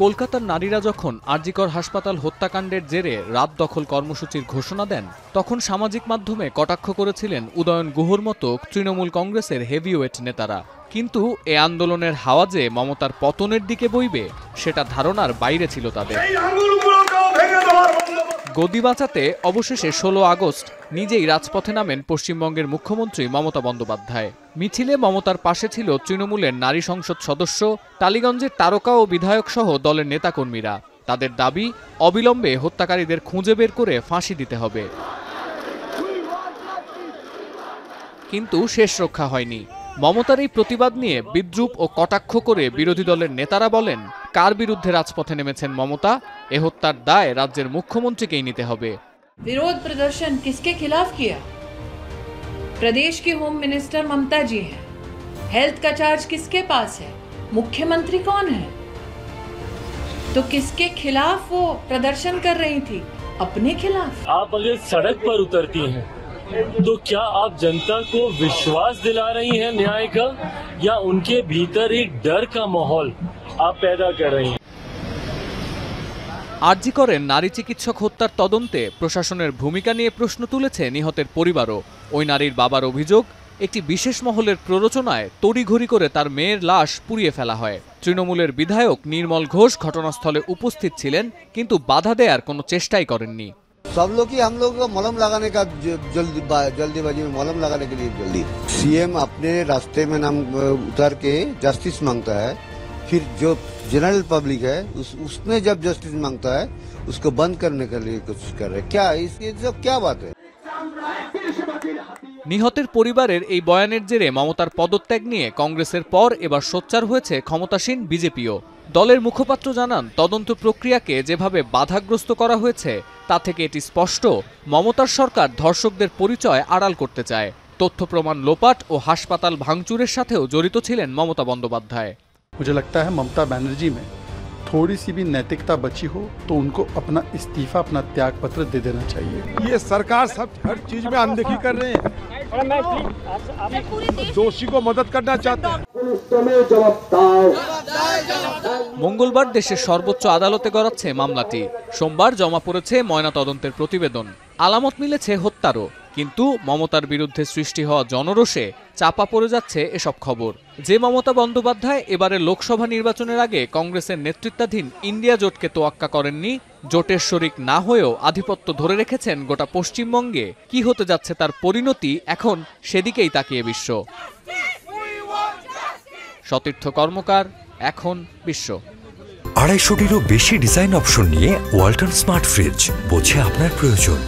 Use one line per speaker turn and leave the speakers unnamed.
কলকাতার নারীরা যখন আরজিকর হাসপাতাল হত্যাকাণ্ডের জেরে রাত দখল কর্মসূচির ঘোষণা দেন, তখন সামাজিক মাধ্যমে কটাক্ষ করেছিলেন উদয়ন গুহর মতো তৃণমূল কংগ্রেসের হেভিওয়েট নেতারা। কিন্তু এ আন্দোলনের হাওয়া যে মমতার পতনের দিকে বইবে, সেটা ধারণার বাইরে ছিল তাদের। গদি বাঁচাতে অবশেষে 16 আগস্ট নিজেই রাজপথে নামেন পশ্চিমবঙ্গের মুখ্যমন্ত্রী মমতা বন্দ্যোপাধ্যায়। মিছিলে মমতার পাশে ছিল তৃণমূলের নারী সংসদ সদস্য, টালিগঞ্জের তারকা ও বিধায়ক সহ দলের নেতাকর্মীরা। তাদের দাবি, অবিলম্বে হত্যাকারীদের খুঁজে বের করে ফাঁসি দিতে হবে। কিন্তু শেষ রক্ষা হয়নি। মমতার এই প্রতিবাদ নিয়ে বিদ্রূপ ও কটাক্ষ করে বিরোধী দলের নেতারা বলেন, কার বিরুদ্ধে রাজপথে নেমেছেন মমতা? এ হত্যার দায় রাজ্যের মুখ্যমন্ত্রীকেই নিতে হবে।
विरोध प्रदर्शन किसके खिलाफ किया? प्रदेश की होम मिनिस्टर ममता जी हैं। हेल्थ का चार्ज किसके पास है? मुख्यमंत्री कौन है? तो किसके खिलाफ वो प्रदर्शन कर रही थी? अपने खिलाफ।
आप अगर सड़क पर उतरती हैं तो क्या आप जनता को विश्वास दिला रही हैं न्याय का, या उनके भीतर एक डर का माहौल आप पैदा कर रही हैं?
আরজিকরের নারী চিকিৎসক হত্যার তদন্তে প্রশাসনের ভূমিকা নিয়ে প্রশ্ন তুলেছে নিহতের পরিবারও। ওই নারীর বাবার অভিযোগ, একটি বিশেষ মহলের প্ররোচনায় তড়িঘড়ি করে তার মেয়ের লাশ পুড়িয়ে ফেলা হয়। তৃণমূলের বিধায়ক নির্মল ঘোষ ঘটনাস্থলে উপস্থিত ছিলেন, কিন্তু বাধা দেওয়ার কোনো চেষ্টাই করেননি।
सब लोग ही हम लोग को मलहम लगाने का जल्दीबाजी में मलहम लगाने के लिए जल्दी सीएम अपने रास्ते में नाम उतार के जस्टिस मांगता है, फिर जो जनरल पब्लिक है उसमें जब जस्टिस मांगता है उसको बंद करने के लिए कोशिश कर रहे हैं। क्या इसकी सब क्या बात है?
নিহতের পরিবারের এই বয়ানের জেরে মমতার পদত্যাগ নিয়ে কংগ্রেসের পর এবার সোচ্চার হয়েছে ক্ষমতাসীন বিজেপিও। দলের মুখপাত্র জানান, তদন্ত প্রক্রিয়াকে যেভাবে বাধাগ্রস্ত করা হয়েছে তা থেকে এটি স্পষ্ট, মমতার সরকার ধর্ষকদের পরিচয় আড়াল করতে চায়। তথ্য প্রমাণ লোপাট ও হাসপাতাল ভাঙচুরের সাথেও জড়িত ছিলেন মমতা বন্দ্যোপাধ্যায়।
मुझे लगता है ममता बनर्जी में थोड़ी सी भी नैतिकता बची हो तो उनको अपना इस्तीफा, अपना त्याग पत्र दे देना चाहिए।
ये सरकार सब हर चीज में अनदेखी कर रहे हैं, दोषी को मदद करना चाहते हैं।
মঙ্গলবার দেশের সর্বোচ্চ আদালতে গড়াচ্ছে মামলাটি। সোমবার জমা পড়েছে ময়নাতদন্তের প্রতিবেদন। আলামত মিলেছে হত্যারও, কিন্তু মমতার বিরুদ্ধে সৃষ্টি হওয়া জনরোষে চাপা পড়ে যাচ্ছে এসব খবর। যে মমতা বন্দ্যোপাধ্যায় এবারে লোকসভা নির্বাচনের আগে কংগ্রেসের নেতৃত্বাধীন ইন্ডিয়া জোটকে তোয়াক্কা করেননি, জোটের শরিক না হয়েও আধিপত্য ধরে রেখেছেন গোটা পশ্চিমবঙ্গে, কি হতে যাচ্ছে তার পরিণতি এখন সেদিকেই তাকিয়ে বিশ্ব। সতীর্থ কর্মকার, এখন বিশ্ব।
250টিরও বেশি ডিজাইন অপশন নিয়ে ওয়ালটন স্মার্ট ফ্রিজ, বোঝে আপনার প্রয়োজন।